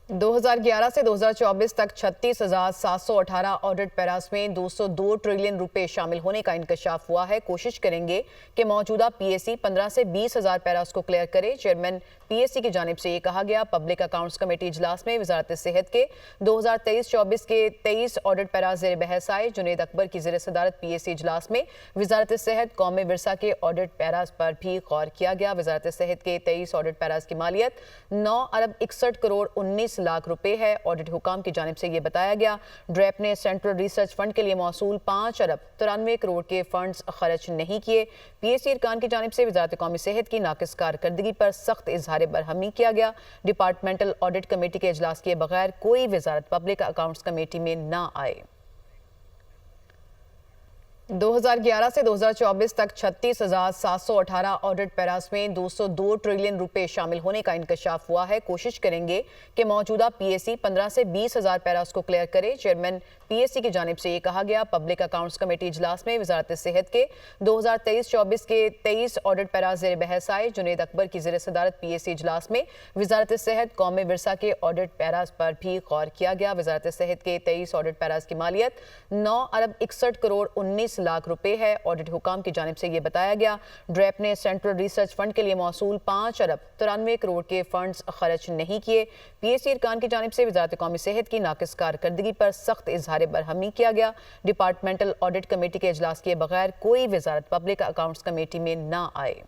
2011 से 2024 तक 36,718 audit Paris में 202 ट्रिलियन रुपए शामिल होने का इंकशाफ हुआ है। कोशिश करेंगे कि मौजूदा पीएसी 15 से 20,000 पैरास को क्लियर करे। चेयरमैन पीएसी की जानिब से ये कहा गया। पब्लिक अकाउंट्स कमेटी इजलास में वजारत सेहत के 2023-24 के 23 ऑडिट पैरास ज़ेर बहस आए। जुनेद अकबर की ज़ेर सदारत पीएसी इजलास में वजारत सेहत कौमी विरसा के ऑडिट पैरास पर भी गौर किया गया। वजारत सेहत के 23 ऑडिट पैरास की मालियत 9 अरब 61 करोड़ 19 लाख रुपए है। ऑडिट हुकाम की जानिब से ये बताया गया। ड्रेप ने सेंट्रल रिसर्च फंड के लिए मौसूल 5 अरब 93 करोड़ के फंड्स खर्च नहीं किए। पीएसी अरकान की जानिब से वजारत कौमी सेहत की नाकिस कारकर्दगी पर सख्त इजहार बरहमी किया गया। डिपार्टमेंटल ऑडिट कमेटी के इजलास किए बगैर कोई वजारत पब्लिक अकाउंट्स कमेटी में ना आए। 2011 से 2024 तक 36,718 ऑडिट पैरास में 202 ट्रिलियन रुपए शामिल होने का इंकशाफ हुआ है। कोशिश करेंगे कि मौजूदा पीएसी 15 से 20,000 पैरास को क्लियर करे। चेयरमैन पीएसी की जानिब से ये कहा गया। पब्लिक अकाउंट्स कमेटी इजलास में वजारत सेहत के 2023-24 के 23 ऑडिट पैरास ज़ेर बहस आए। जुनेद अकबर की ज़ेर सदारत पीएसी इजलास में वजारत सेहत कौमी विरसा के ऑडिट पैरास पर भी गौर किया गया। वजारत सेहत के 23 ऑडिट पैरास की मालियत 9 अरब 61 करोड़ 19 लाख रुपए है। ऑडिट हुकाम की जानिब से ये बताया गया। ड्रेप ने सेंट्रल रिसर्च फंड के लिए मौसूल 5 अरब 93 करोड़ के फंड्स खर्च नहीं किए। पीएसी अरकान की जानिब से वजारत कौमी सेहत की नाकिस कारकर्दगी पर सख्त इजहार बरहमी किया गया। डिपार्टमेंटल ऑडिट कमेटी के इजलास किए बगैर कोई वजारत पब्लिक अकाउंट्स कमेटी में ना आए।